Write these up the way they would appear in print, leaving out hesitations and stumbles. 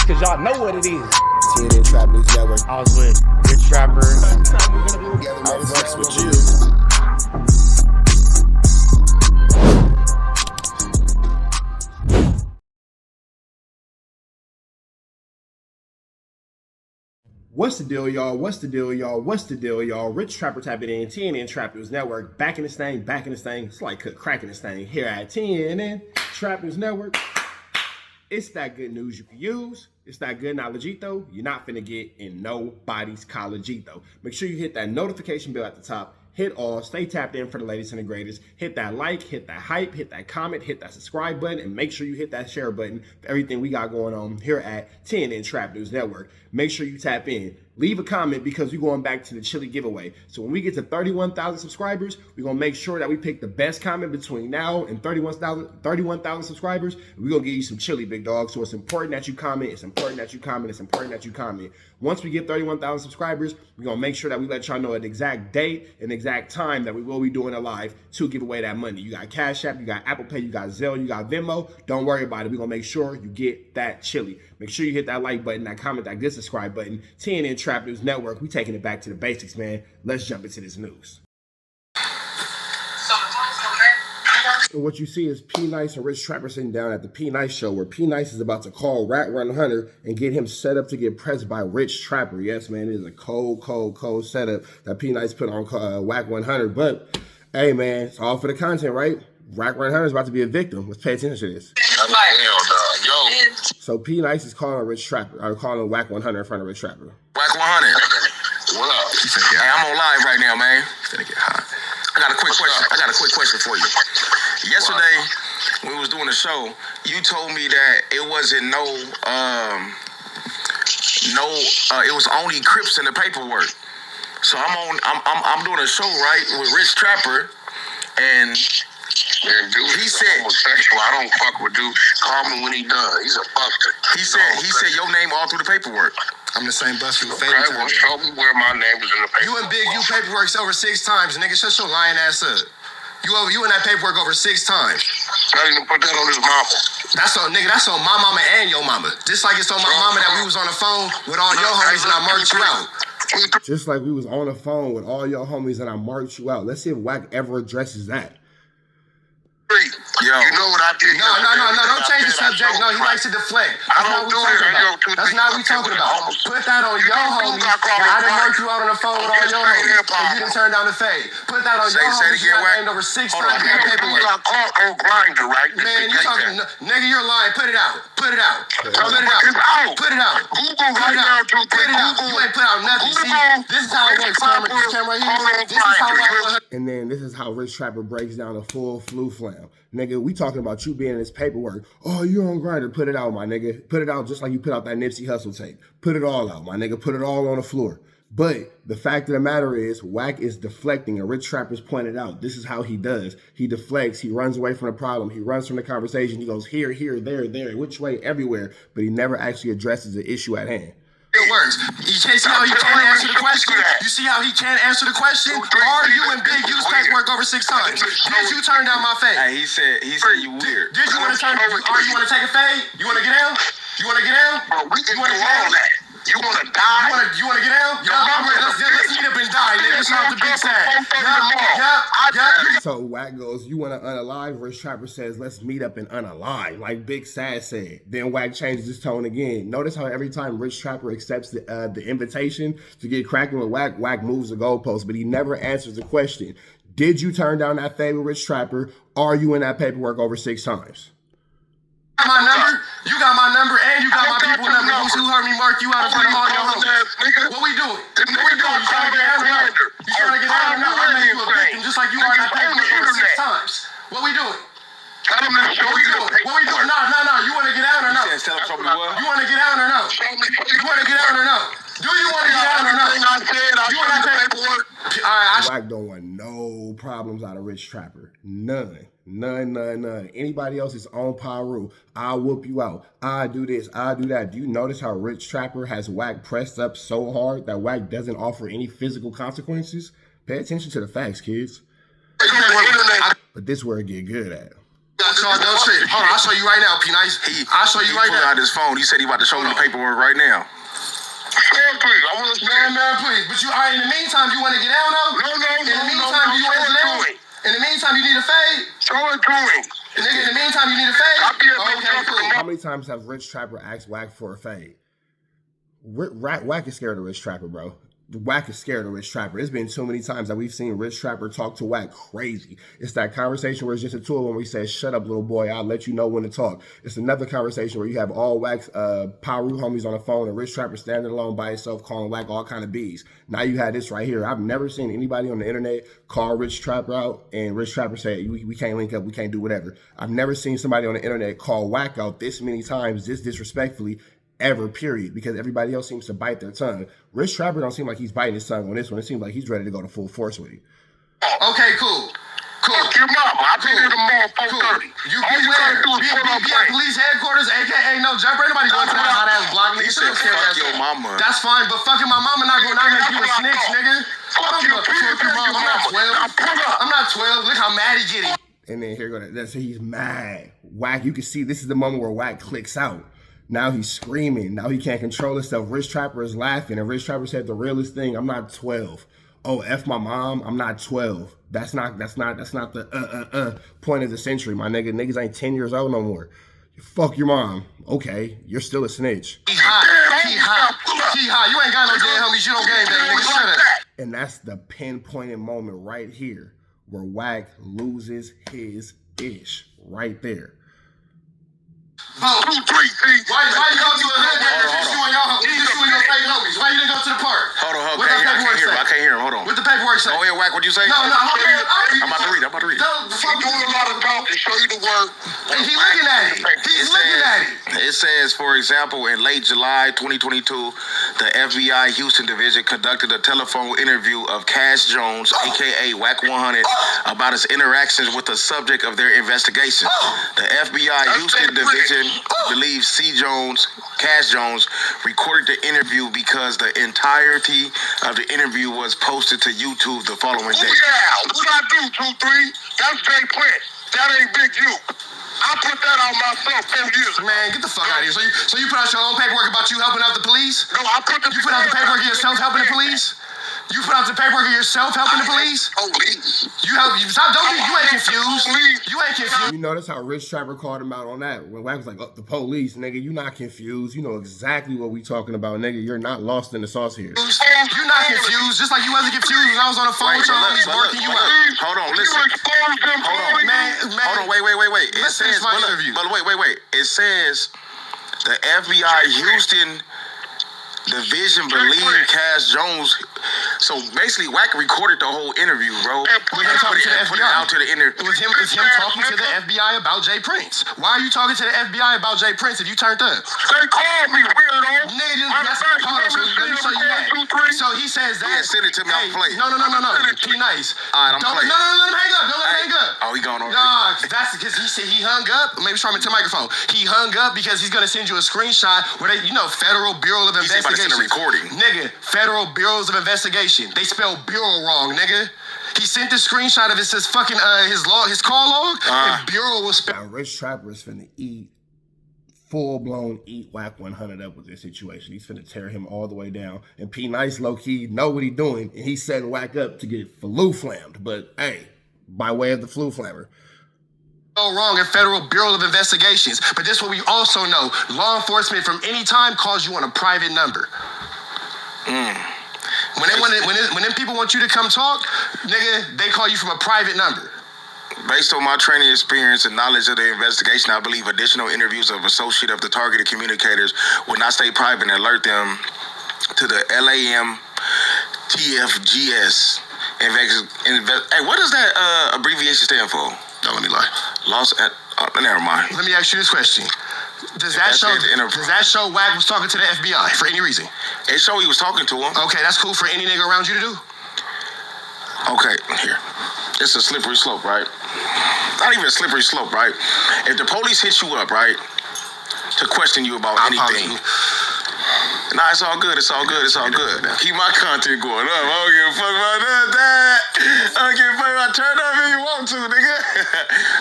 cause y'all know what it is. TNN Trap News Network. I was with Rich Trapper. I fucks with you. What's the deal, y'all? What's the deal, y'all? What's the deal, y'all? Rich Trapper tapping in, TNN Trap News Network. Back in this thing, back in this thing. It's like cracking this thing here at TNN Trap News Network. It's that good news you can use. It's that good knowledgeito you're not finna get in nobody's collegeito. Make sure you hit that notification bell at the top. Hit all, stay tapped in for the latest and the greatest. Hit that like, hit that hype, hit that comment, hit that subscribe button, and make sure you hit that share button for everything we got going on here at TNN Trap News Network. Make sure you tap in. Leave a comment because we're going back to the chili giveaway. So when we get to 31,000 subscribers, we're going to make sure that we pick the best comment between now and 31,000 subscribers. And we're going to give you some chili, big dog. So it's important that you comment. It's important that you comment. It's important that you comment. Once we get 31,000 subscribers, we're going to make sure that we let y'all know an exact date and exact time that we will be doing a live to give away that money. You got Cash App, you got Apple Pay, you got Zelle, you got Venmo. Don't worry about it. We're going to make sure you get that chili. Make sure you hit that like button, that comment, that good subscribe button. TNN Trap News Network. We taking it back to the basics, man. Let's jump into this news. And what you see is Pnice and Rich Trapper sitting down at the Pnice show where Pnice is about to call WACK100 and get him set up to get pressed by Rich Trapper. Yes, man, it is a cold setup that Pnice put on WACK100. But, hey, man, it's all for the content, right? WACK100 is about to be a victim. Let's pay attention to this. So Pnice is calling Rich Trapper, or calling WACK100 in front of Rich Trapper. WACK100. What up? Hey, I'm on live right now, man. Finna get hot. I got a quick question for you. Yesterday, when we was doing the show, you told me that it wasn't it was only Crips in the paperwork. So I'm doing a show, right, with Rich Trapper, and man, dude, he said homosexual. I don't fuck with dude. Call me when he done. He's a buster. He said your name all through the paperwork. I'm the same buster with okay, well, show me where my name was in the paperwork. You and Big U paperwork's over 6 times, nigga. Shut your lying ass up. You in that paperwork over 6 times. Tell him to put that on his mama. That's on my mama and your mama. Just like it's on my mama that we was on the phone with all your homies and I marked you out. Just like we was on the phone with all your homies and I marked you out. Let's see if Wack ever addresses that. Yo. You know what I did? No, don't change the subject. No, he likes to deflect. That's not what we talking about. Put that on your homies. I done marked you out on the phone with all your homies, and you done turned down the fade. Put that on your homies. You got named over 6 times in the paperwork. You got caught on Grindr, right? Man, you talking, nigga, you're lying. Put it out. Put it out. Put it out. Put it out. Google right now. Put it out. You ain't put out nothing. See, this is how it works, This camera here. This is how and then this is how Rich Trapper breaks down a full flu flam. Nigga, we talking about you being in this paperwork. Oh, you're on Grindr. Put it out, my nigga. Put it out just like you put out that Nipsey Hussle tape. Put it all out, my nigga. Put it all on the floor. But the fact of the matter is, Wack is deflecting, and Rich Trapper's pointed out. This is how he does. He deflects. He runs away from the problem. He runs from the conversation. He goes here, there, which way, everywhere. But he never actually addresses the issue at hand. It works. You see how he can't answer the question? You see how he can't answer the question? Are you and Big U's paperwork over 6 times? Did you turn down my fade? Hey, he said you weird. Did you want to turn? You want to take a fade? You want to get down? You want to get down? Bro, we can do all that. You want to die? You want to get out? Let's meet up and die, nigga. It's not the big sad. Yup. So Wack goes, you want to unalive? Rich Trapper says, let's meet up and unalive, like Big Sad said. Then Wack changes his tone again. Notice how every time Rich Trapper accepts the invitation to get cracking with Wack, Wack moves the goalpost, but he never answers the question. Did you turn down that favor, Rich Trapper? Are you in that paperwork over 6 times? My number, you got my number, and you got my people number. Who heard me mark you out in front of all your homies? What we doing? You trying to get out or no? You trying to get out or no? I made you a victim just like you are in that paperwork over 6 times. What we doing? Tell him to show you. What we doing? No. You want to get out or no? You want to get out or no? You want to get out or no? Do you want to get out or no? You want that paperwork? All right. Wack don't want no problems out of Rich Trapper. None. Anybody else is on Paru. I'll whoop you out. I do this. I do that. Do you notice how Rich Trapper has Wack pressed up so hard that Wack doesn't offer any physical consequences? Pay attention to the facts, kids. But this is where it get good at. Got y'all don't trip. Hold on, I'll show you right now, Pnice. I'll show you right now. He pulled out his phone. He said he about to show me the paperwork right now. Please, I want to Man, please. But you, all right, in the meantime, you want to get down, though? No. In the meantime, you want to get down? In the meantime, you need a fade? Show it to him. Nigga, in the meantime, you need a fade? Okay, cool. How many times have Rich Trapper asked Wack for a fade? Wack is scared of Rich Trapper, bro. Wack is scared of Rich Trapper. It's been too many times that we've seen Rich Trapper talk to Wack crazy. It's that conversation where it's just a tool when we say, shut up, little boy, I'll let you know when to talk. It's another conversation where you have all Wack's Power homies on the phone and Rich Trapper standing alone by himself calling Wack all kind of bees. Now you had this right here. I've never seen anybody on the internet call Rich Trapper out and Rich Trapper say, we can't link up, we can't do whatever. I've never seen somebody on the internet call Wack out this many times, this disrespectfully, ever, period, because everybody else seems to bite their tongue. Rich Trapper don't seem like he's biting his tongue on this one. It seems like he's ready to go to full force with it. Okay, cool. Fuck your mama. I'll be here tomorrow at 4:30. You be where? Be at police headquarters, a.k.a. no jumper. Ain't nobody going to that hot ass block, nigga. He said, fuck your mama. That's fine, but fucking my mama not going to make you a snitch, nigga. Fuck your mama. I'm not 12. Look how mad he getting. And then here go that. That's he's mad. Wack, you can see this is the moment where Wack clicks out. Now he's screaming. Now he can't control himself. Rich Trapper is laughing. And Rich Trapper said the realest thing, I'm not 12. Oh, F my mom, I'm not 12. That's not the point of the century, my nigga. Niggas ain't 10 years old no more. Fuck your mom. Okay, you're still a snitch. He hot. You ain't got no dead homies. You don't game that, nigga. Shut up. And that's the pinpointed moment right here where Wack loses his ish. Right there. Why you go to a hood just you and your fake homies? Why you didn't go to the park? Hold on. I can't hear him. Hold on. What the paperwork say? Oh, yeah, Wack, what'd you say? No. I'm about to read it. He's doing a lot of talking. Show you the word. He's looking at it. It says, for example, in late July 2022, the FBI Houston Division conducted a telephone interview of Cash Jones, a.k.a. WACK100, about his interactions with the subject of their investigation. The FBI Houston Division believes Cash Jones, recorded the interview because the entirety of the interview was posted to YouTube the following day. Yeah, what I do, 2-3? That's Jay Prince. That ain't Big U. I put that on myself 4 years ago. Man, get the fuck out of here. So you put out your own paperwork about you helping out the police? No, I put You put out the paperwork of yourself helping the police? You put out the paperwork of yourself helping the police? Police. You ain't confused. You ain't confused. You notice how Rich Trapper called him out on that. When Wack was like, the police, nigga, you not confused. You know exactly what we talking about, nigga. You're not lost in the sauce here. You're not confused, just like you wasn't confused when I was on the phone with your homies working you out. Hold on, listen. Hold on, Man. Wait. It says, wait. It says the FBI Houston Division believed Cash Jones. So basically, Wack recorded the whole interview, bro. Put it out to the interview. It was him talking to the FBI about Jay Prince. Why are you talking to the FBI about Jay Prince if you turned up? They called me, weirdo. So he says that. Yeah, send it to me. I'm playing. No. Pnice. All right, I'm playing. No, let him hang up. Don't let him hang up. Oh, he going on. Nah, that's because he said he hung up. Maybe try me to the microphone. He hung up because he's gonna send you a screenshot where they, Federal Bureau of Investigation. Send a recording. Nigga, Federal Bureaus of Investigation. They spelled bureau wrong, nigga. He sent the screenshot of his fucking his call log, and bureau was spelled. Now, Rich Trapper is finna full-blown eat WACK100 up with this situation. He's finna tear him all the way down. And Pnice low-key know what he doing, and he's setting Wack up to get flu flammed. But hey, by way of the flu flammer. Wrong in Federal Bureau of Investigations. But this is what we also know. Law enforcement from any time calls you on a private number. When them people want you to come talk, nigga, they call you from a private number. Based on my training experience and knowledge of the investigation, I believe additional interviews of associate of the targeted communicators will not stay private and alert them to the LAM TFGS. Hey, what does that abbreviation stand for? Don't let me lie. Never mind. Let me ask you this question. Does that show Wack was talking to the FBI for any reason? It showed he was talking to him. Okay, that's cool for any nigga around you to do? Okay, here. It's a slippery slope, right? Not even a slippery slope, right? If the police hit you up, right, to question you about anything. Nah, it's all good. It's all good. It's all good. Keep my content going up. I don't give a fuck about that. I don't give a fuck about turn up if you want to, nigga.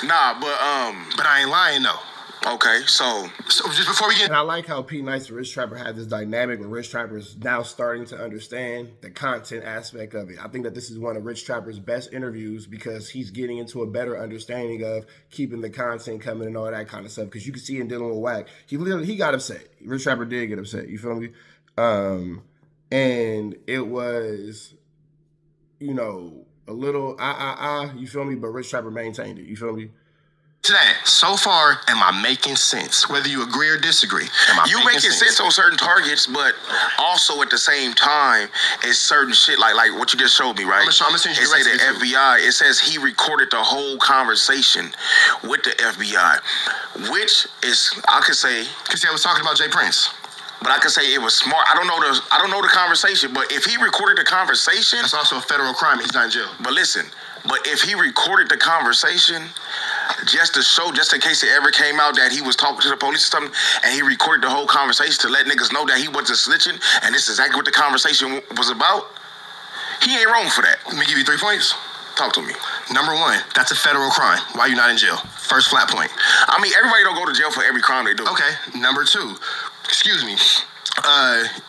Nah, but I ain't lying though. Okay, so just before we get... And I like how Pnice and Rich Trapper had this dynamic where Rich Trapper is now starting to understand the content aspect of it. I think that this is one of Rich Trapper's best interviews because he's getting into a better understanding of keeping the content coming and all that kind of stuff. Because you can see in dealing with Wack, he got upset. Rich Trapper did get upset. You feel me? And it was, you know, a little you feel me? But Rich Trapper maintained it. You feel me? That so far, am I making sense? Whether you agree or disagree, you making sense on certain targets, but also at the same time, it's certain shit like what you just showed me, right? I'm gonna send you it say the FBI. It says he recorded the whole conversation with the FBI, which is I could say because I was talking about Jay Prince. But I can say it was smart. I don't know the conversation, but if he recorded the conversation, that's also a federal crime. He's not in jail. But listen, if he recorded the conversation, just in case it ever came out that he was talking to the police or something, and he recorded the whole conversation to let niggas know that he wasn't snitching, and this is exactly what the conversation was about, he ain't wrong for that. Let me give you 3 points. Talk to me. Number 1, that's a federal crime. Why you not in jail? First flat point. I mean, everybody don't go to jail for every crime they do. Okay. Number 2, excuse me.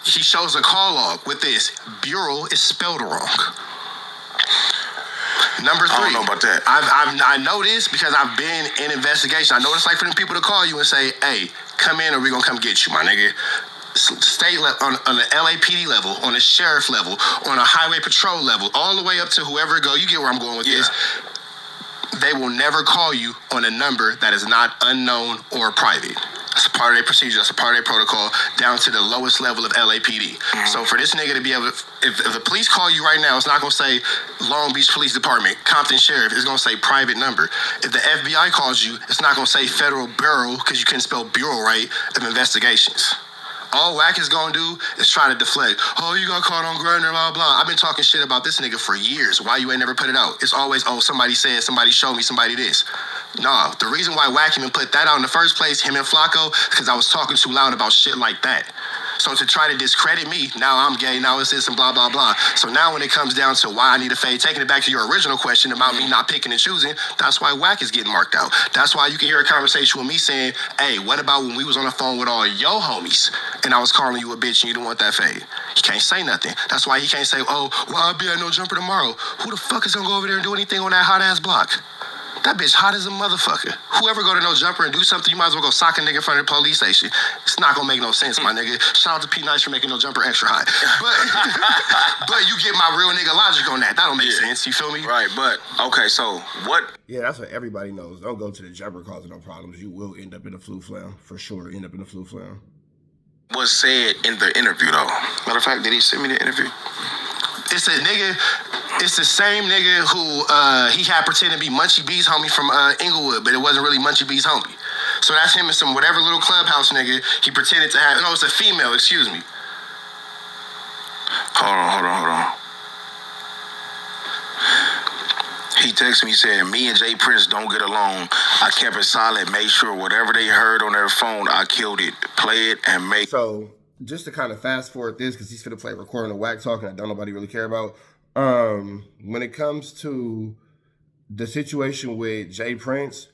He shows a call log with this. Bureau is spelled wrong. Number 3. I don't know about that. I know this because I've been in investigation. I know what it's like for them people to call you and say, hey, come in or we're going to come get you, my nigga. State on the LAPD level, on the sheriff level, on a highway patrol level, all the way up to whoever go. You get where I'm going with this. They will never call you on a number that is not unknown or private. That's a part of their procedure. That's a part of their protocol down to the lowest level of LAPD. So for this nigga to be able to, if the police call you right now, it's not going to say Long Beach Police Department, Compton Sheriff. It's going to say private number. If the FBI calls you, it's not going to say Federal Bureau because you couldn't spell bureau right of investigations. All Wack is gonna do is try to deflect. Oh, you got caught on Grindr, blah, blah. I've been talking shit about this nigga for years. Why you ain't never put it out? It's always, oh, somebody said, somebody showed me, somebody this. Nah, the reason why Wack even put that out in the first place, him and Flacco, because I was talking too loud about shit like that. So to try to discredit me, now I'm gay, now it's this and blah, blah, blah. So now when it comes down to why I need a fade, taking it back to your original question about me not picking and choosing, that's why Wack is getting marked out. That's why you can hear a conversation with me saying, hey, what about when we was on the phone with all your homies and I was calling you a bitch and you didn't want that fade? He can't say nothing. That's why he can't say, oh, well, I'll be at No Jumper tomorrow. Who the fuck is gonna go over there and do anything on that hot-ass block? That bitch hot as a motherfucker. Whoever go to No Jumper and do something, you might as well go sock a nigga in front of the police station. It's not gonna make no sense, my nigga. Shout out to Pnice for making No Jumper extra hot. But you get my real nigga logic on that. That don't make sense. You feel me? Right, but okay, so what? Yeah, that's what everybody knows. Don't go to the Jumper causing no problems. You will end up in a flu flam. For sure, end up in a flu flam. Was said in the interview though. Matter of fact, did he send me the interview? It's a nigga. It's the same nigga who he had pretended to be Munchie B's homie from Inglewood, but it wasn't really Munchie B's homie. So that's him and some whatever little clubhouse nigga he pretended to have. No, it's a female. Excuse me. Hold on. He texted me saying, me and Jay Prince don't get along. I kept it silent, made sure whatever they heard on their phone, I killed it. Play it and make. So just to kind of fast forward this, because he's going to play recording of Wack talking, I don't nobody really care about. When it comes to the situation with Jay Prince,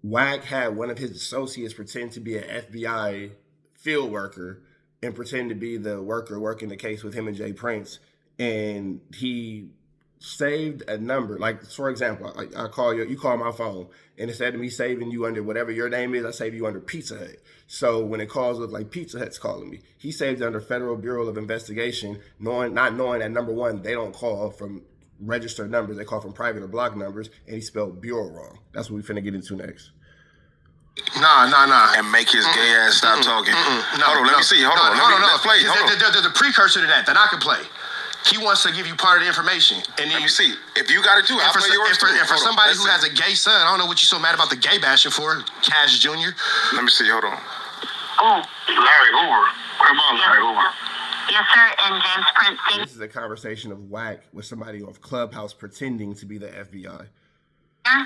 Wack had one of his associates pretend to be an FBI field worker and pretend to be the worker working the case with him and Jay Prince. And he saved a number. Like, for example, I call you call my phone, and instead of me saving you under whatever your name is, I save you under Pizza Hut. So when it calls with like Pizza Hut's calling me, he saved under Federal Bureau of Investigation, not knowing that number one, they don't call from registered numbers, they call from private or block numbers, and he spelled bureau wrong. That's what we finna get into next. Nah. And make his gay ass stop talking. No, hold on, let me see. Hold on. Let's play. There's a precursor to that I can play. He wants to give you part of the information. And then let me see. If you got it too, I'll play yours too. And for somebody who has a gay son, I don't know what you're so mad about the gay bashing for, Cash Jr. Let me see. Hold on. Oh, Larry Hoover. What about Larry Hoover? Yes, sir. And James Prince. This is a conversation of Wack with somebody off Clubhouse pretending to be the FBI. I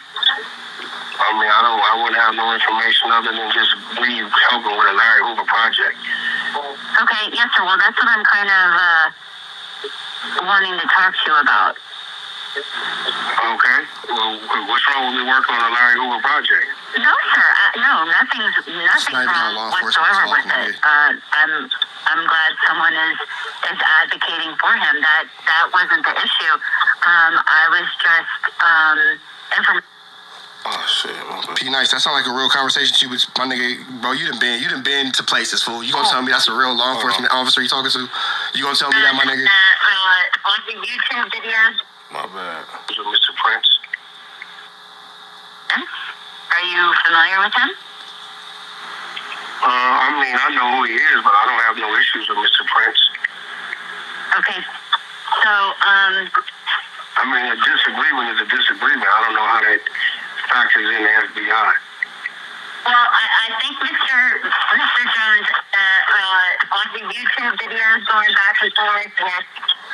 mean, I wouldn't have no information other than just me helping with a Larry Hoover project. Okay, yes, sir. Well, that's what I'm kind of wanting to talk to you about. Okay. Well, what's wrong with me working on the Larry Hoover project? No, sir. No, nothing's wrong whatsoever with it. I'm glad someone is advocating for him. That wasn't the issue. I was just Oh shit, Pnice, that sound like a real conversation you with my nigga, bro. You done been to places, fool. You gonna tell me that's a real law enforcement officer you talking to? You gonna tell me that, my nigga? On the YouTube videos. My bad. Mr. Prince. Are you familiar with him? I mean, I know who he is, but I don't have no issues with Mr. Prince. Okay. So, I mean, a disagreement is a disagreement. I don't know how that factors in the FBI. well, I think Mr. Jones, on the YouTube videos going back and forth with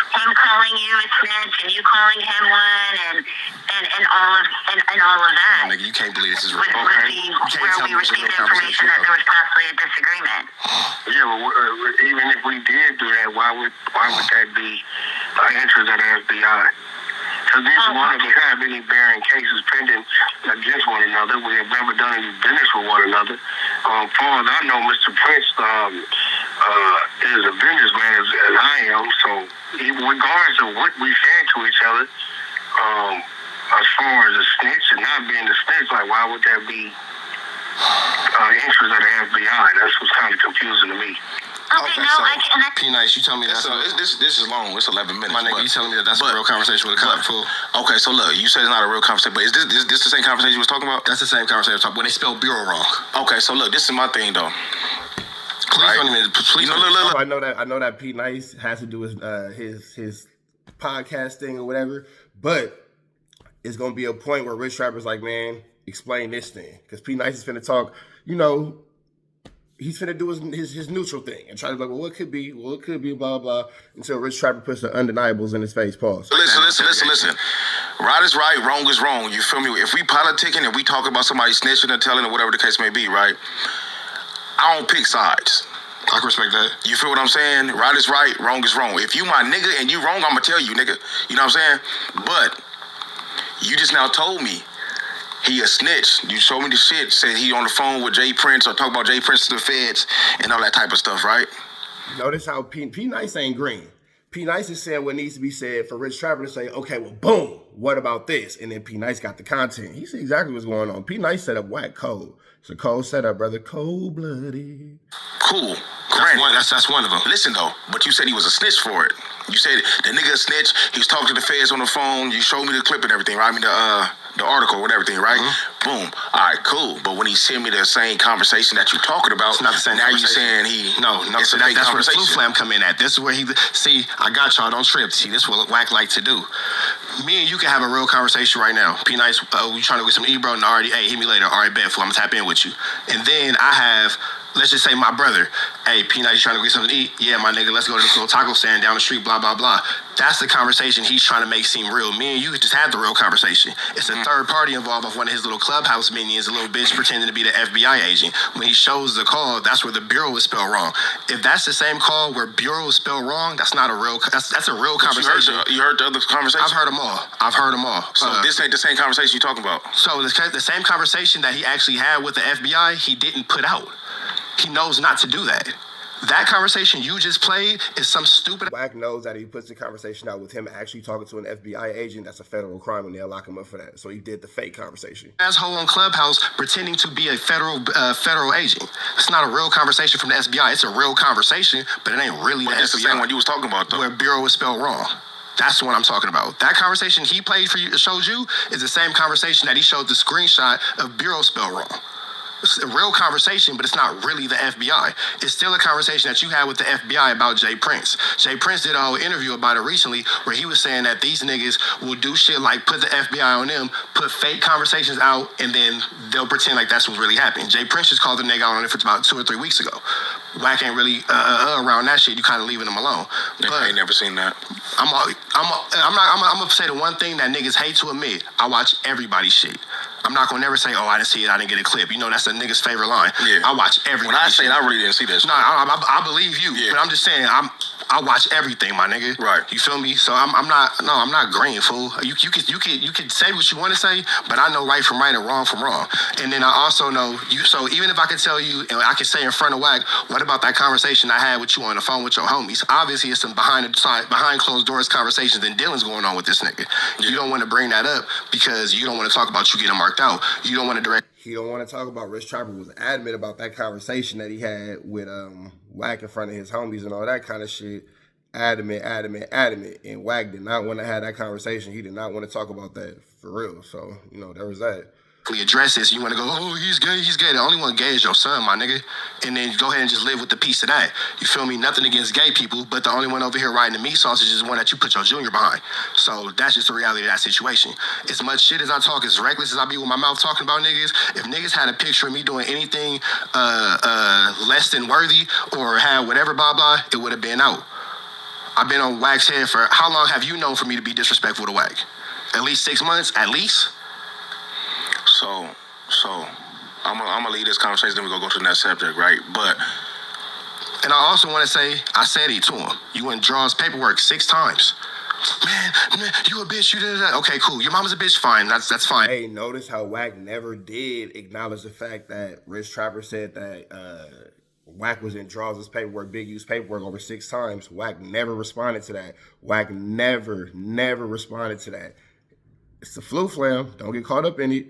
him calling you a snitch and you calling him one and all of that. Nigga, you can't believe this is real. Where we received information that there was possibly a disagreement. Yeah, well, even if we did do that, why would that be an interest of the FBI? Because neither one of us have any bearing cases pending against one another. We have never done any business with one another. As far as I know, Mr. Prince is a businessman as I am. So, regardless of what we say to each other, as far as a snitch and not being a snitch, like why would that be interest of the FBI? That's what's kind of confusing to me. Okay, no, so Pnice, you tell me that's this is long. It's 11 minutes. My nigga, you telling me that's a real conversation with a cop, fool? Okay, so look, you said it's not a real conversation, but is this the same conversation you was talking about? That's the same conversation I'm talking about when they spell bureau wrong. Okay, so look, this is my thing though. Please don't even. Please don't. Look. I know that Pnice has to do with his podcasting or whatever, but it's gonna be a point where Rich Trapper's like, man, explain this thing, because Pnice is finna talk, he's finna do his neutral thing and try to be like, well, it could be, blah, blah, until Rich Trapper puts the undeniables in his face. Pause. Listen. Right is right, wrong is wrong. You feel me? If we politicking and we talk about somebody snitching or telling or whatever the case may be, right? I don't pick sides. I can respect that. You feel what I'm saying? Right is right, wrong is wrong. If you my nigga and you wrong, I'ma tell you, nigga. You know what I'm saying? But you just now told me he a snitch. You showed me the shit. Said he on the phone with Jay Prince or talk about Jay Prince to the feds and all that type of stuff, right? Notice how Pnice ain't green. Pnice is saying what needs to be said for Rich Trapper to say, okay, well, boom, what about this? And then Pnice got the content. He see exactly what's going on. Pnice set up Wack cold. It's a cold setup, brother. Cold-blooded. Cool. That's one of them. Listen, though, but you said he was a snitch for it. You said the nigga a snitch. He was talking to the feds on the phone. You showed me the clip and everything, right? I mean, the article and everything, right? Mm-hmm. Boom. All right, cool. But when he sent me the same conversation that you're talking about, it's not the same now you saying No, it's so that's where the flu flam come in at. This is where see, I got y'all, don't trip. See, this is what Wack like to do. Me and you can have a real conversation right now. Pnice, we trying to get some E-bro and already, hey, hit me later. All right, bet, fool, I'm gonna tap in with you. And then I have, let's just say my brother, hey, Pnice, you trying to get something to eat? Yeah, my nigga, let's go to this little taco stand down the street, blah, blah, blah. That's the conversation he's trying to make seem real. Me and you just had the real conversation. It's a third party involved of one of his little clubhouse minions, a little bitch pretending to be the FBI agent. When he shows the call, that's where the bureau is spelled wrong. If that's the same call where bureau is spelled wrong, that's not a real, that's a real conversation. You heard the other conversation? I've heard them all. So this ain't the same conversation you're talking about? So the same conversation that he actually had with the FBI, he didn't put out. He knows not to do that. That conversation you just played is some stupid... Wack knows that he puts the conversation out with him actually talking to an FBI agent. That's a federal crime and they'll lock him up for that. So he did the fake conversation. Asshole on Clubhouse pretending to be a federal agent. It's not a real conversation from the FBI. It's a real conversation, but it ain't really the FBI. It's the same one you was talking about, though. Where bureau is spelled wrong. That's what I'm talking about. That conversation he played for you, showed you, is the same conversation that he showed the screenshot of bureau spelled wrong. It's a real conversation, but it's not really the FBI. It's still a conversation that you had with the FBI about Jay Prince. Jay Prince did a whole interview about it recently where he was saying that these niggas will do shit like put the FBI on them, put fake conversations out, and then they'll pretend like that's what's really happening. Jay Prince just called the nigga out on it for about 2 or 3 weeks ago. Wack ain't really around that shit. You kind of leaving him alone. But I ain't never seen that. I'm gonna say the one thing that niggas hate to admit. I watch everybody's shit. I'm not gonna never say, oh, I didn't see it, I didn't get a clip. You know, that's a nigga's favorite line. Yeah. I watch everything. When I say it, I really didn't see this. No, I believe you. Yeah. But I'm just saying, I watch everything, my nigga. Right. You feel me? So I'm not green, fool. You could say what you want to say, but I know right from right and wrong from wrong. And then I also know you. So even if I could tell you, and I could say in front of Wack, what about that conversation I had with you on the phone with your homies? Obviously, it's some behind closed doors conversations and dealings going on with this nigga. You don't want to bring that up because you don't want to talk about you getting marked out. You don't want to direct. He don't want to talk about Rich Trapper was adamant about that conversation that he had with Wack in front of his homies and all that kind of shit. Adamant. And Wack did not want to have that conversation. He did not want to talk about that for real. So, you know, there was that. Address this, you want to go, oh, he's gay. The only one gay is your son, my nigga. And then go ahead and just live with the piece of that. You feel me? Nothing against gay people, but the only one over here riding the meat sausage is the one that you put your junior behind. So that's just the reality of that situation. As much shit as I talk, as reckless as I be with my mouth talking about niggas, if niggas had a picture of me doing anything less than worthy or had whatever blah blah, it would have been out. I've been on Wack's head for how long have you known for me to be disrespectful to Wack? At least 6 months, at least. So I'm gonna leave this conversation, then we're gonna go to the next subject, right? But and I also want to say, I said it to him. You went and draw his paperwork 6 times. Man, you a bitch, you did that. Okay, cool. Your mama's a bitch, fine. That's fine. Hey, notice how Wack never did acknowledge the fact that Rich Trapper said that Wack was in Draws' paperwork, Big U's paperwork over 6 times. Wack never responded to that. Wack never responded to that. It's the flu flam. Don't get caught up in it.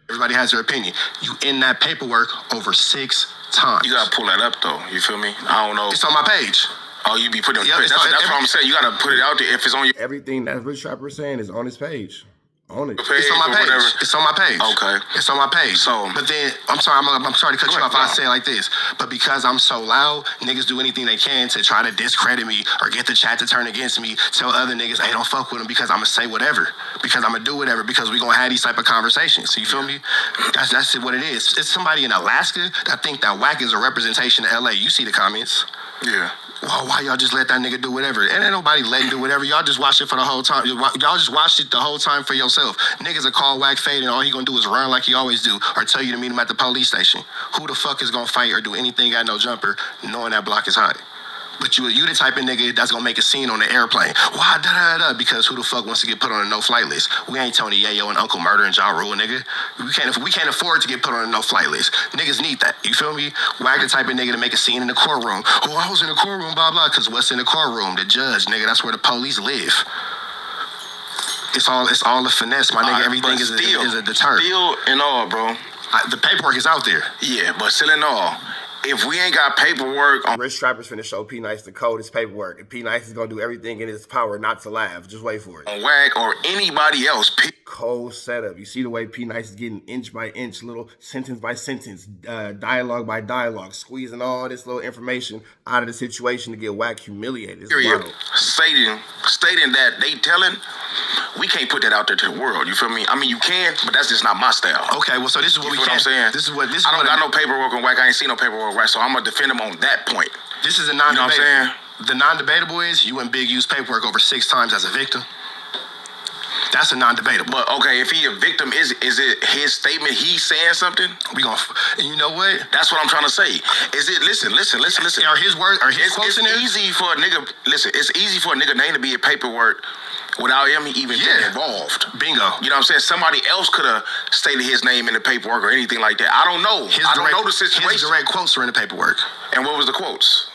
Everybody has their opinion. You in that paperwork over 6 times. You gotta pull that up though. You feel me? I don't know. It's on my page. Oh, you be putting it on your page. That's what I'm saying. You gotta put it out there if it's on your Everything that Rich Trapper is saying is on his page. On it. page. It's on my page. Whatever. It's on my page. Okay. It's on my page. So, but then I'm sorry to cut you off. No. I say it like this, but because I'm so loud, niggas do anything they can to try to discredit me or get the chat to turn against me. Tell other niggas, hey, don't fuck with them because I'ma say whatever, because I'ma do whatever, because we gonna have these type of conversations. You feel me? That's what it is. It's somebody in Alaska that think that Wack is a representation of LA. You see the comments? Yeah. Well, why y'all just let that nigga do whatever? And ain't nobody letting do whatever. Y'all just watch it for the whole time. Y'all just watch it the whole time for yourself. Niggas will call Wack fade and all he gonna do is run like he always do or tell you to meet him at the police station. Who the fuck is gonna fight or do anything at no jumper knowing that block is hot? But you the type of nigga that's gonna make a scene on the airplane. Why da-da-da-da? Because who the fuck wants to get put on a no-flight list? We ain't Tony Yayo and Uncle Murder and Ja Rule, nigga. We can't afford to get put on a no-flight list. Niggas need that. You feel me? Wack the type of nigga to make a scene in the courtroom. Oh, I was in the courtroom, blah, blah. Because what's in the courtroom? The judge, nigga. That's where the police live. It's all the finesse, my nigga. Everything is a deterrent. Still and all, bro. The paperwork is out there. Yeah, but still and all, if we ain't got paperwork on Rich Trapper's finna show Pnice the code, his paperwork. And Pnice is gonna do everything in his power not to laugh. Just wait for it. Wack or anybody else, Cold setup. You see the way Pnice is getting inch by inch, little sentence by sentence, dialogue by dialogue, squeezing all this little information out of the situation to get Wack humiliated. It's wild. stating that they telling, we can't put that out there to the world. You feel me? I mean, you can, but that's just not my style. Okay, well, so this is what I'm saying. I don't got no paperwork on Wack. I ain't seen no paperwork, right? So I'm gonna defend him on that point. This is a You know what I'm non-debatable. saying? The non-debatable is you and Big U's paperwork over 6 times as a victim. That's a non-debatable. But okay, if he a victim, is it his statement? He's saying something. We gonna, and you know what? That's what I'm trying to say. Is it? Listen. Are his words? Are his quotes in there? It's easy for a nigga. Listen, it's easy for a nigga name to be in paperwork without him even being involved. Bingo. You know what I'm saying? Somebody else could have stated his name in the paperwork or anything like that. I don't know. I don't know the situation. His direct quotes are in the paperwork. And what was the quotes?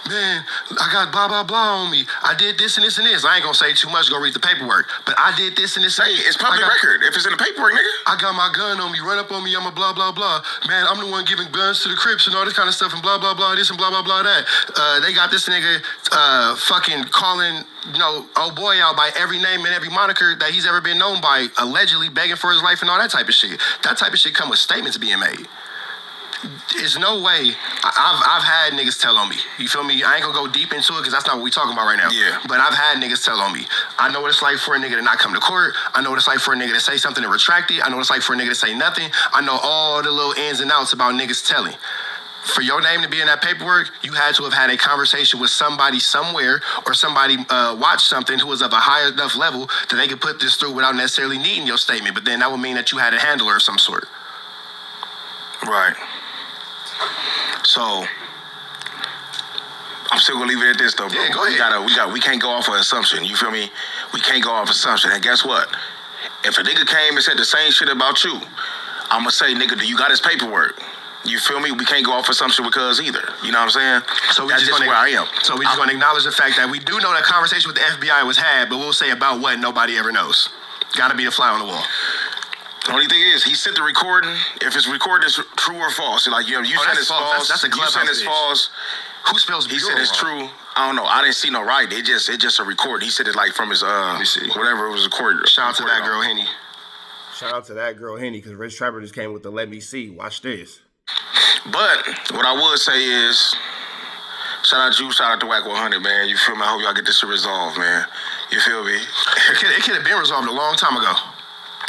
Man, I got blah, blah, blah on me. I did this and this and this. I ain't gonna say too much, go read the paperwork. But I did this and this. Hey, it's public record. If it's in the paperwork, nigga. I got my gun on me. Run up on me. I'm a blah, blah, blah. Man, I'm the one giving guns to the Crips and all this kind of stuff and blah, blah, blah, this and blah, blah, blah, that. They got this nigga fucking calling, old boy out by every name and every moniker that he's ever been known by, allegedly begging for his life and all that type of shit. That type of shit come with statements being made. There's no way. I've had niggas tell on me. You feel me? I ain't gonna go deep into it because that's not what we talking about right now. Yeah. But I've had niggas tell on me. I know what it's like for a nigga to not come to court. I know what it's like for a nigga to say something and retract it. I know what it's like for a nigga to say nothing. I know all the little ins and outs about niggas telling. For your name to be in that paperwork, you had to have had a conversation with somebody somewhere, or somebody watched something who was of a high enough level that they could put this through without necessarily needing your statement. But then that would mean that you had a handler of some sort. Right. So I'm still gonna leave it at this though, bro. Yeah, go ahead. We can't go off of assumption. You feel me? We can't go off assumption. And guess what? If a nigga came and said the same shit about you, I'ma say, nigga, do you got his paperwork? You feel me? We can't go off assumption because either. You know what I'm saying? So that's just where I am. So we're just going to acknowledge the fact that we do know that conversation with the FBI was had, but we'll say about what nobody ever knows. Got to be a fly on the wall. The only thing is, he sent the recording. If his recording is true or false, like you sent it's false. That's a you sent it's false. Who spells? He said it's true. I don't know. I didn't see no writing. It's just a recording. He said it like from his Let me see. whatever it was recorded. Shout out to that girl Henny. Shout out to that girl Henny, because Rich Trapper just came with the let me see. Watch this. But what I would say is, shout out to you, shout out to WACK100, man. You feel me? I hope y'all get this shit resolved, man. You feel me? It could have been resolved a long time ago.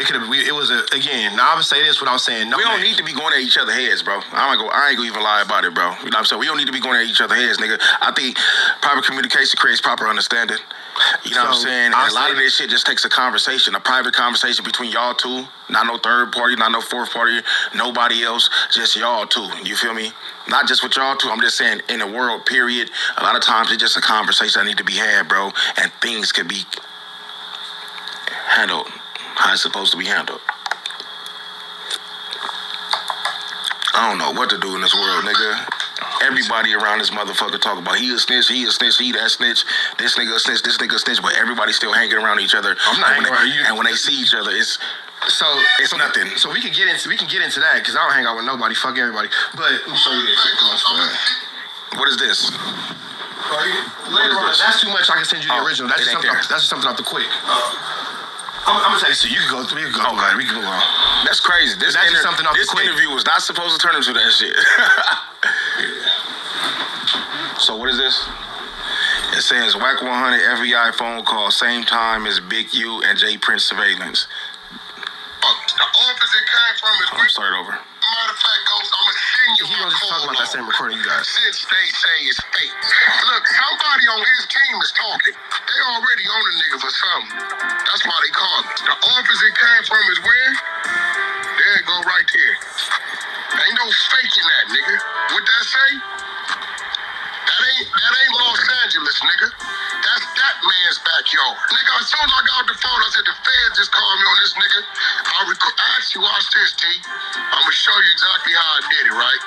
It was again. Now I would say this without saying no. We don't need to be going at each other's heads, bro. I ain't gonna even lie about it, bro. You know what I'm saying? We don't need to be going at each other's heads, nigga. I think proper communication creates proper understanding. You know what I'm saying? And a lot of this shit just takes a conversation, a private conversation between y'all two. Not no third party, not no fourth party, nobody else, just y'all two. You feel me? Not just with y'all two. I'm just saying in the world, period. A lot of times it's just a conversation that need to be had, bro. And things can be handled how it's supposed to be handled. I don't know what to do in this world, nigga. Everybody around this motherfucker talk about he a snitch, he that snitch, this nigga a snitch, but everybody still hanging around each other. I'm not hanging around you. And when they see each other, it's nothing. So we can get into that, because I don't hang out with nobody. Fuck everybody. But let me show you this. What is this? Later on, that's too much. I can send you the original. That's just something off the quick. I'm gonna tell you, so you can go through. Okay, we can move on. That's crazy. This interview was not supposed to turn into that shit. So what is this? It says WACK100 FBI phone call same time as Big U and J Prince surveillance. The office it came from is I'm started over. Matter of fact, Ghost, I'm gonna send you He gonna just talk about that same recording you got. Since they say it's fake. Look, somebody on his team is talking. They already own a nigga for something. That's why they call it. The office it came from is where? There it go right there. Ain't no faking that, nigga. What that say? That ain't Los Angeles, nigga. That's that man's backyard. Nigga, as soon as I got off the phone, I said the feds just called me on this nigga. I actually watch this, T. I'm gonna show you exactly how I did it, right?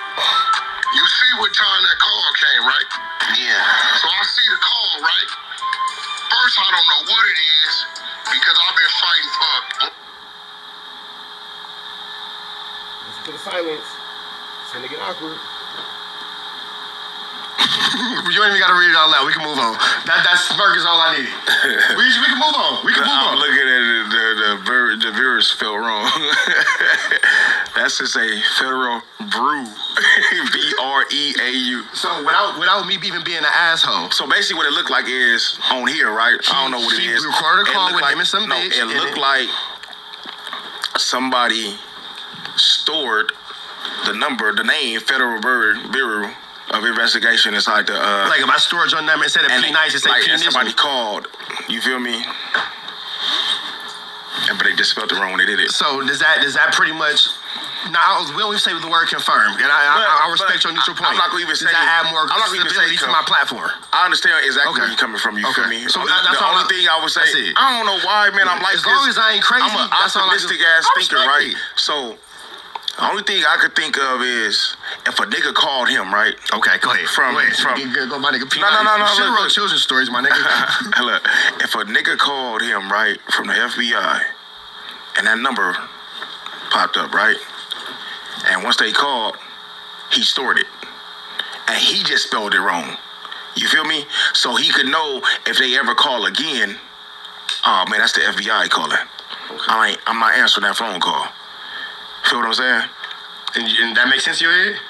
You see what time that call came, right? Yeah. So I see the call, right? First, I don't know what it is because I've been fighting for. Listen to the silence. It's gonna get awkward. You ain't even gotta read it out loud. We can move on. That smirk is all I need. We can move on. I'm looking at it. The viewers felt wrong. That's just a federal brew. BREAU. So without me even being an asshole. So basically, what it looked like is on here, right? I don't know what it is. She recorded a call with him and some bitch. It looked like somebody stored the name Federal Bureau of Investigation inside the like my storage on them instead of Pnice, it said like Pnice. Somebody called. You feel me? But they just spelled it wrong when they did it. So does that pretty much? Now we don't even say the word confirmed, and I respect your neutral point. I'm not gonna even say. Does that add more stability to my platform? I understand exactly where you're coming from. You feel me? So that's the only thing I would say. I don't know why, man. I'm like as long as I ain't crazy. I'm an optimistic ass thinker, right? So. The only thing I could think of is if a nigga called him, right? Okay, go ahead. From my nigga. No. You should wrote children's stories, my nigga. Look, if a nigga called him, right, from the FBI, and that number popped up, right? And once they called, he stored it. And he just spelled it wrong. You feel me? So he could know if they ever call again, oh man, that's the FBI calling. Okay. I'm not answering that phone call. Feel what I'm saying? And that makes sense to your head?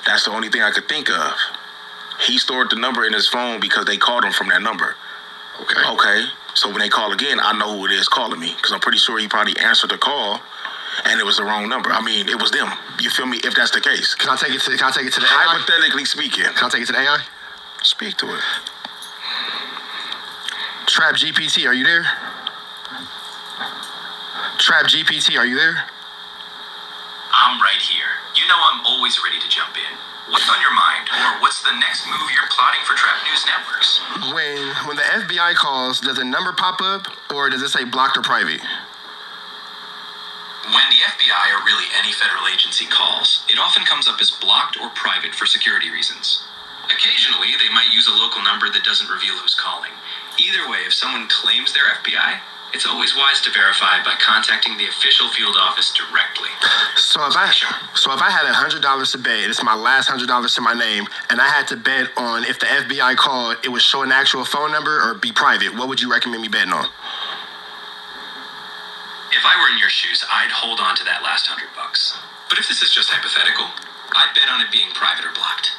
That's the only thing I could think of. He stored the number in his phone because they called him from that number. Okay. So when they call again, I know who it is calling me because I'm pretty sure he probably answered the call and it was the wrong number. I mean, it was them. You feel me? If that's the case. Can I take it to the AI? Hypothetically speaking. Can I take it to the AI? Speak to it. Trap GPT, are you there? Trap GPT, are you there? I'm right here. You know I'm always ready to jump in. What's on your mind, or what's the next move you're plotting for Trap News Networks? When the FBI calls, does a number pop up, or does it say blocked or private? When the FBI or really any federal agency calls, it often comes up as blocked or private for security reasons. Occasionally, they might use a local number that doesn't reveal who's calling. Either way, if someone claims they're FBI, it's always wise to verify by contacting the official field office directly. So if I had $100 to bet, it's my last $100 to my name, and I had to bet on if the FBI called, it would show an actual phone number or be private, what would you recommend me betting on? If I were in your shoes, I'd hold on to that last $100. But if this is just hypothetical, I'd bet on it being private or blocked.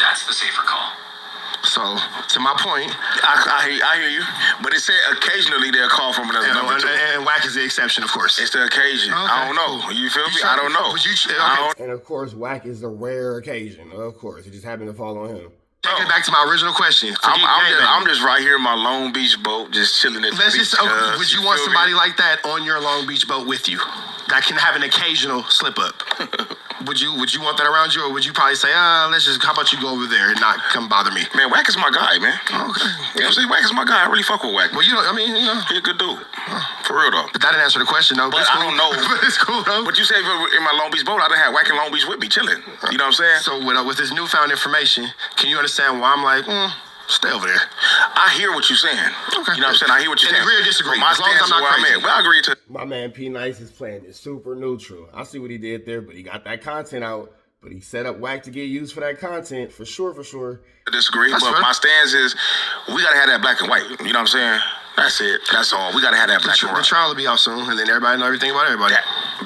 That's the safer call. So, to my point, I hear you, but it said occasionally they'll call from another number too. And Wack is the exception, of course. It's the occasion. Okay, I don't know. cool. You feel me? Sure? I don't know. And of course, Wack is a rare occasion. Of course, it just happened to fall on him. Take it back to my original question. I'm just right here in my Long Beach boat, just chilling at the beach. Would you want somebody like that on your Long Beach boat with you that can have an occasional slip up? Would you want that around you, or would you probably say, how about you go over there and not come bother me? Man, Wack is my guy, man. Okay. You know what I'm saying? Wack is my guy. I really fuck with Wack. Well, He's a good dude. For real, though. But that didn't answer the question, though. But I don't know. But it's cool, though. But you say in my Long Beach boat, I done had Wack in Long Beach with me, chilling. You know what I'm saying? So with this newfound information, can you understand why I'm like, stay over there? I hear what you're saying. Okay. You know what I'm saying? I hear what you're saying. Agree or disagree? But my as long as I'm not crazy. Well, I agree to. My man Pnice is playing it super neutral. I see what he did there, but he got that content out. But he set up Wack to get used for that content, for sure. I disagree, but my stance is we gotta have that black and white. You know what I'm saying? That's it. That's all. We gotta have that black and white. The trial will be out soon, and then everybody know everything about everybody.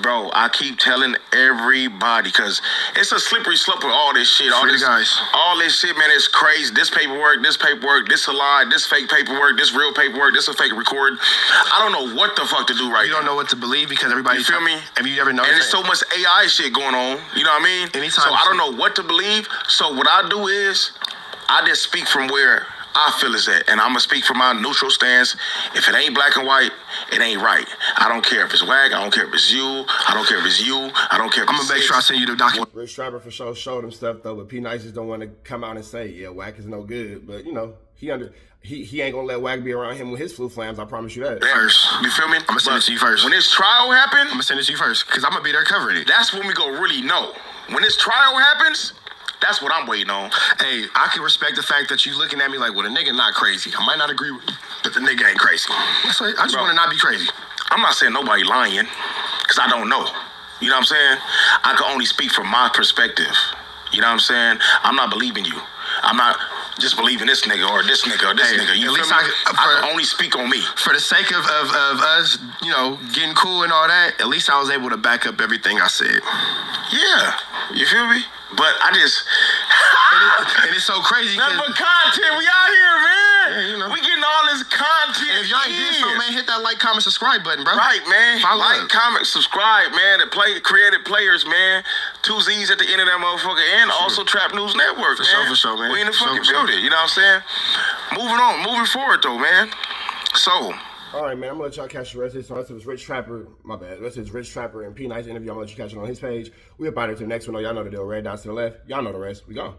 Bro, I keep telling everybody, because it's a slippery slope with all this shit. All this shit, man, it's crazy. This paperwork, this a lie, this fake paperwork, this real paperwork, this a fake record. I don't know what the fuck to do right now. You don't know what to believe because everybody. You feel me? Have you ever noticed? And there's so much AI shit going on. You know what I mean? Anytime. So I don't know what to believe. So what I do is I just speak from where I feel it's at, and I'm gonna speak from my neutral stance. If it ain't black and white, it ain't right. I don't care if it's Wack. I don't care if it's you. I don't care if it's you. I don't care if I'm gonna make sure I send you the document. Rich Trapper for sure showed him stuff though, but Pnice just don't want to come out and say, yeah, Wack is no good. But you know, he ain't gonna let Wack be around him with his flu flams. I promise you that. First, you feel me? I'm gonna send it to you first. When this trial happen, I'm gonna send it to you first because I'm gonna be there covering it. That's when we gonna really know. When this trial happens, that's what I'm waiting on. Hey, I can respect the fact that you looking at me like, well, the nigga not crazy. I might not agree with you, but the nigga ain't crazy. I just want to not be crazy. I'm not saying nobody lying, because I don't know. You know what I'm saying? I can only speak from my perspective. You know what I'm saying? I'm not believing you. I'm not just believing this nigga or this nigga or this nigga. You feel me? I can only speak on me. For the sake of us, you know, getting cool and all that, at least I was able to back up everything I said. Yeah. You feel me? But I just... and it's so crazy. Nothing but content. We out here, man. Yeah, you know. We getting all this content. And if y'all ain't did so, man, hit that like, comment, subscribe button, bro. Right, man. Follow comment, subscribe, man. The creative players, man. 2 Z's at the end of that motherfucker. And also Trap News Network, man. For sure, man. We in the fucking building. You know what I'm saying? Moving forward, though, man. So... All right, man, I'm going to let y'all catch the rest of this. So this was Rich Trapper, my bad. This is Rich Trapper and Pnice interview. I'm going to let you catch it on his page. We'll about it to the next one. Y'all know the deal. Red dots to the left. Y'all know the rest. We gone.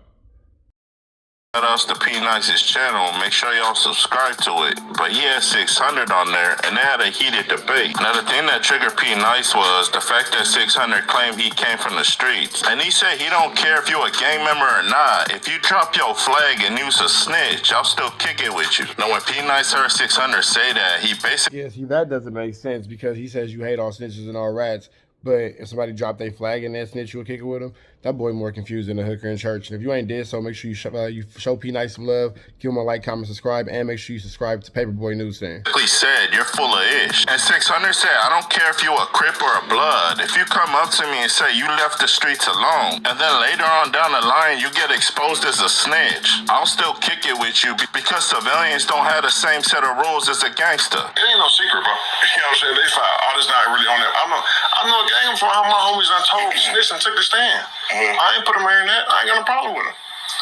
Shout outs to Pnice's channel. Make sure y'all subscribe to it. But he had 600 on there, and they had a heated debate. Now, the thing that triggered Pnice was the fact that 600 claimed he came from the streets. And he said he don't care if you a gang member or not. If you drop your flag and use a snitch, I'll still kick it with you. Now, when Pnice heard 600 say that, he basically... Yeah, see, that doesn't make sense because he says you hate all snitches and all rats. But if somebody dropped their flag and that snitch, you would kick it with them. That boy more confused than a hooker in church. And if you ain't did so, make sure you show Pnice some love, give him a like, comment, subscribe, and make sure you subscribe to Paperboy News Fan. He said, you're full of ish. And 600 said, I don't care if you a Crip or a Blood. If you come up to me and say you left the streets alone, and then later on down the line you get exposed as a snitch, I'll still kick it with you because civilians don't have the same set of rules as a gangster. It ain't no secret, bro. You know what I'm saying? They file. I just not really on that. I know a gang for how my homies done told snitch and took the stand. I ain't put them in that. I ain't got no problem with them.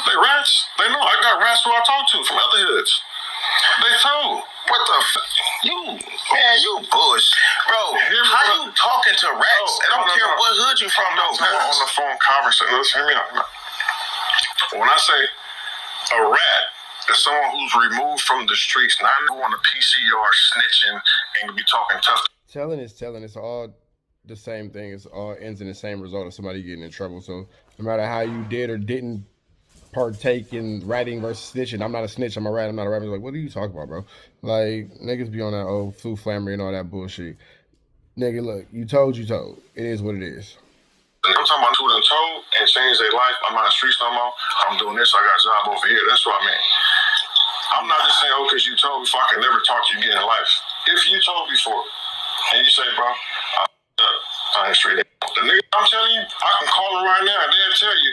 They rats. They know. I got rats who I talk to from other hoods. They told. What the you bullshit. Bro, how you talking to rats? I don't care what hood you from, though. On the phone conversation. Listen, hear me out. When I say a rat is someone who's removed from the streets, not going to PCR snitching and be talking tough. Telling it's all the same thing. It's all ends in the same result of somebody getting in trouble. So no matter how you did or didn't partake in ratting versus snitching, I'm not a snitch, I'm a rat, I'm not a rat. Like, what are you talking about, bro? Like, niggas be on that old flu flammery and all that bullshit. Nigga, look, you told. It is what it is. I'm talking about who done told and changed their life. I'm not in the streets no more. I'm doing this. I got a job over here. That's what I mean. I'm not just saying, oh, because you told before, I can never talk to you again in life. If you told before, and you say, bro, I'm in the street. The nigga, I'm telling you, I can call him right now and they'll tell you,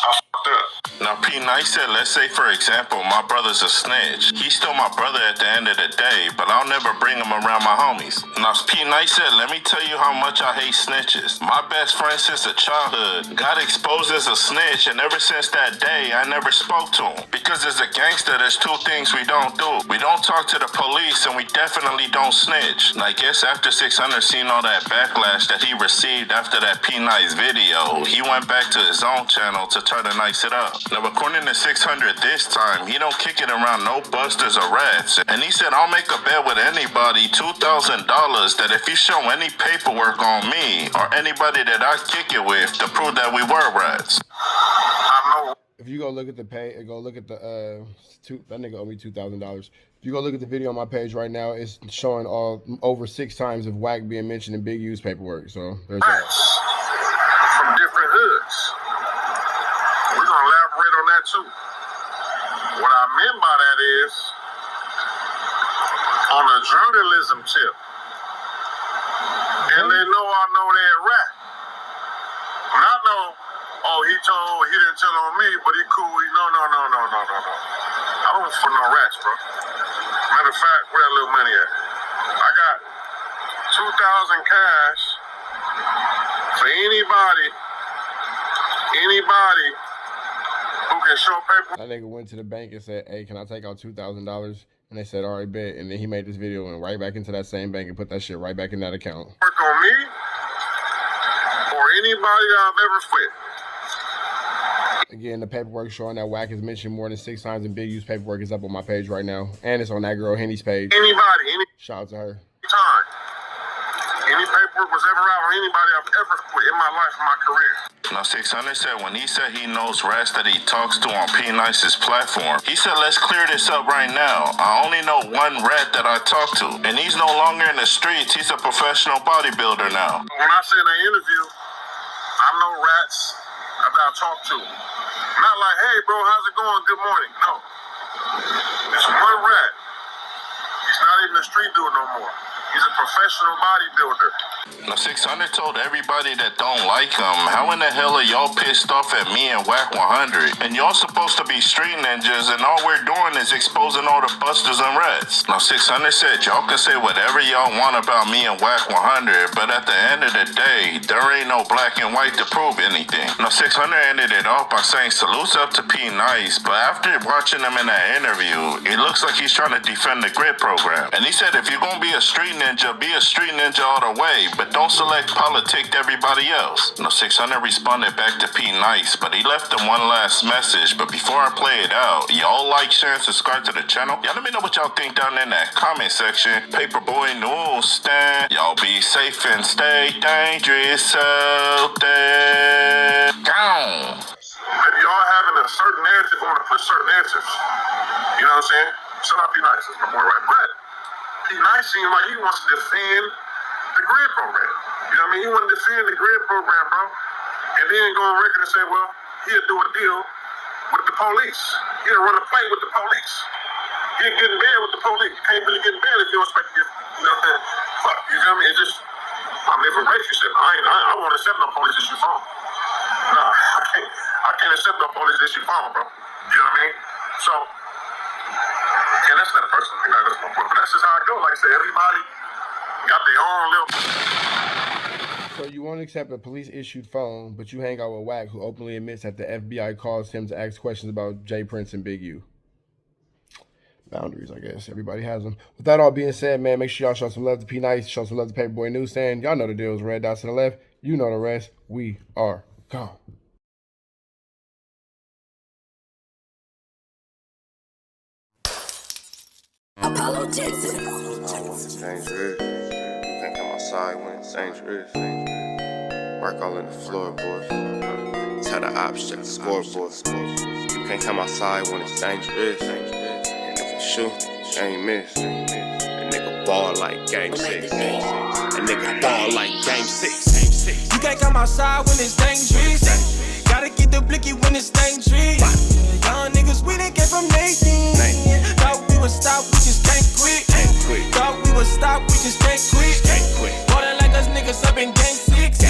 I fucked up. Now, Pnice said, let's say, for example, my brother's a snitch. He's still my brother at the end of the day, but I'll never bring him around my homies. Now, Pnice said, let me tell you how much I hate snitches. My best friend since a childhood got exposed as a snitch, and ever since that day, I never spoke to him. Because as a gangster, there's two things we don't do. We don't talk to the police, and we definitely don't snitch. And I guess after 600 seen all that backlash that he received after that Pnice video, he went back to his own channel to try to nice it up. Now, according to 600 this time, he don't kick it around no busters or rats. And he said, I'll make a bet with anybody, $2,000, that if you show any paperwork on me or anybody that I kick it with to prove that we were rats. If you go look at the pay, go look at the that nigga owe me $2,000. If you go look at the video on my page right now, it's showing over 6 times of Wack being mentioned in Big U's paperwork. So there's that. From different hoods. We're gonna elaborate on that too. What I meant by that is on a journalism tip. And they know I know they're a rat. And I know, oh, he didn't tell on me, but he cool. No. I don't for no rats, bro. Matter of fact, where that little money at? I got 2,000 cash for anybody who can show paper. That nigga went to the bank and said, hey, can I take out $2,000? And they said, all right, bet. And then he made this video and right back into that same bank and put that shit right back in that account. Work on me or anybody I've ever quit. Again, the paperwork showing that Wack is mentioned more than 6 times in Big U's paperwork is up on my page right now. And it's on that girl Henny's page. Anybody, shout out to her. Time. Any paperwork was ever out on anybody I've ever quit in my life, in my career. Now, 600 said when he said he knows rats that he talks to on Pnice's platform, he said, let's clear this up right now. I only know one rat that I talk to, and he's no longer in the streets. He's a professional bodybuilder now. When I say in an interview, I know rats that I talk to. Not like, hey, bro, how's it going? Good morning. No. It's one rat. He's not even a street dude no more. He's a professional bodybuilder. Now, 600 told everybody that don't like him, how in the hell are y'all pissed off at me and WACK100? And y'all supposed to be street ninjas, and all we're doing is exposing all the busters and rats. Now, 600 said y'all can say whatever y'all want about me and WACK100, but at the end of the day, there ain't no black and white to prove anything. Now, 600 ended it off by saying salutes up to Pnice, but after watching him in that interview, it looks like he's trying to defend the grid program. And he said if you're gonna be a street ninja, be a street ninja all the way, but don't select politic to everybody else. Now, 600 responded back to Pnice, but he left him one last message. But before I play it out, y'all like, share, and subscribe to the channel. Y'all let me know what y'all think down in that comment section. Paperboy News Stand. Y'all be safe and stay dangerous out there. Gone. Maybe y'all having a certain narrative, want to push certain narratives. You know what I'm saying? Shout out Pnice, that's my boy right there. Pnice seems like he wants to defend the grid program. You know what I mean? He wants to defend the grid program, bro. and then go on record and say, well, he'll do a deal with the police. He'll run a play with the police. He'll get in bed with the police. You can't really get in bed if you don't expect to get, fuck, you feel me? It's just, I'm in a relationship. I won't accept no police issue phone. No, I can't accept no police issue phone, bro. You know what I mean? So, and that's not a personal thing, that's my point. But that's just how it goes. Like I said, everybody got their own little. So you won't accept a police-issued phone, but you hang out with Wack, who openly admits that the FBI calls him to ask questions about Jay Prince and Big U. Boundaries, I guess. Everybody has them. With that all being said, man, make sure y'all show some love to Pnice, show some love to Paperboy Newsstand. Y'all know the deal is red dots to the left. You know the rest. We are gone. Apollo Jackson. It's dangerous. You can't come outside when it's dangerous. Work all in the floorboard. Tell the ops, check the scoreboard. You can't come outside when it's dangerous. And if you shoot, you ain't miss. A nigga ball like game 6. A nigga ball like game 6. You can't come outside when it's dangerous. Gotta get the blicky when it's dangerous. Young niggas, we done came from Nathan. Thought we would stop, we just can't quit. Thought we would stop, we just can't quit. Ballin' like us niggas up in game 6.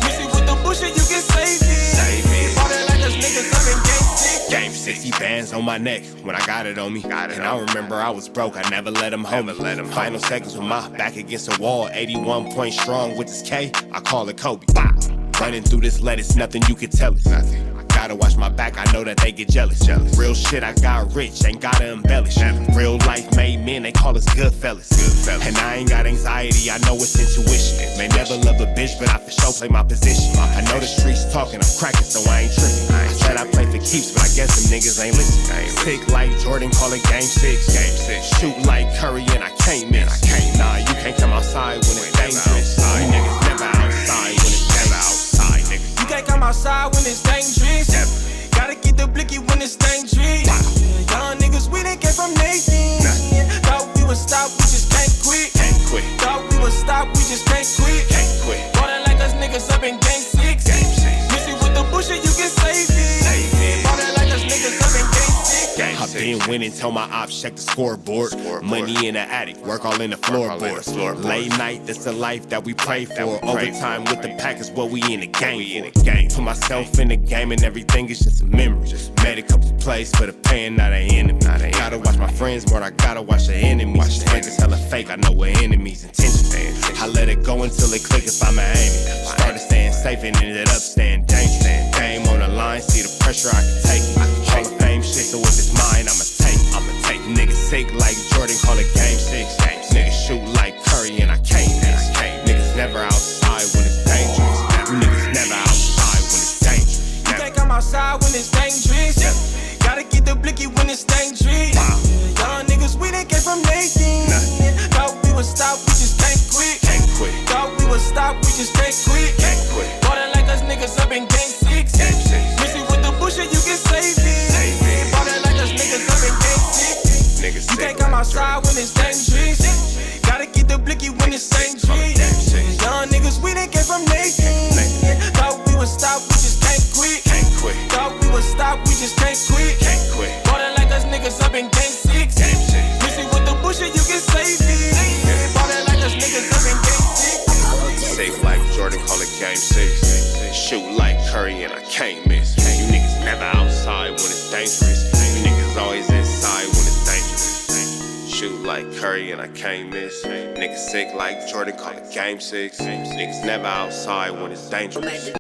Missy with the bullshit, you can save it. Ballin' like us niggas up in game 6. Game 60 bands on my neck when I got it on me. And I remember I was broke, I never let them hold me. Final seconds with my back against the wall. 81 point strong with this K, I call it Kobe. Running through this lettuce, nothing you can tell us. Gotta watch my back, I know that they get jealous. Real shit, I got rich, ain't gotta embellish. Real life made men, they call us good fellas. And I ain't got anxiety, I know it's intuition. May never love a bitch, but I for sure play my position. I know the streets talking, I'm cracking, so I ain't tripping. I said I play for keeps, but I guess them niggas ain't listening. Sick like Jordan, call it game 6. Shoot like Curry and I can't miss. Nah, you can't come outside when it's dangerous. You niggas never outside when it's dangerous. You can't come outside when it's dangerous. Gotta get the blicky when it's dangerous. Young niggas, we done came from Nathan. Thought we would stop, we just can't quit. Thought we would stop, we just can't quit. Ballin' like us niggas up in game 6. Missy with the bullshit, you can save it. Ballin' like us niggas up in game 6. I've been winning, tell my ops check the scoreboard. Money in the attic, work all in the floorboard. Late night, that's the life that we pray for. Overtime with the pack is what we in the game for. Put myself in the game and everything is just a memory. Made a couple plays for the pain, not an enemy. Gotta watch my friends more, I gotta watch the enemies. Frank is hella fake, I know what enemies intentions. I let it go until it click if I'm aiming. Started staying safe and ended up staying dangerous. Game on the line, see the pressure I can take. Hall of Fame shit, so if it's mine, I'ma take. Niggas sick like Jordan, call it game 6. Niggas shoot like Curry and I can't miss. Niggas never outside when it's dangerous. Niggas never outside when it's dangerous. You can't come outside when it's dangerous. Gotta get the blicky when it's dangerous. Young niggas, we done came from Nathan. Thought we would stop, we just can't quit. Thought we would stop, we just can't quit. Ballin' like us niggas up in game 6. Missy with the bullshit, you can save it. Ballin' like us niggas up in game 6. You can't come outside when it's dangerous. Gotta get the blicky when it's dangerous. Young niggas, we done came from Nathan. Thought we would stop, we just can't quit. Thought we would stop, we just can't quit. Ballin' like us niggas up in game 6. Missy with the bullshit, you can save it. Ballin' like us niggas up in game 6. Safe like Jordan, call it game 6. Shoot like Curry and I can't miss. You niggas never outside when it's dangerous. You niggas always inside when it's dangerous. Shoot like Curry and I can't miss. Niggas sick like Jordan, call it game 6. Niggas never outside when it's dangerous.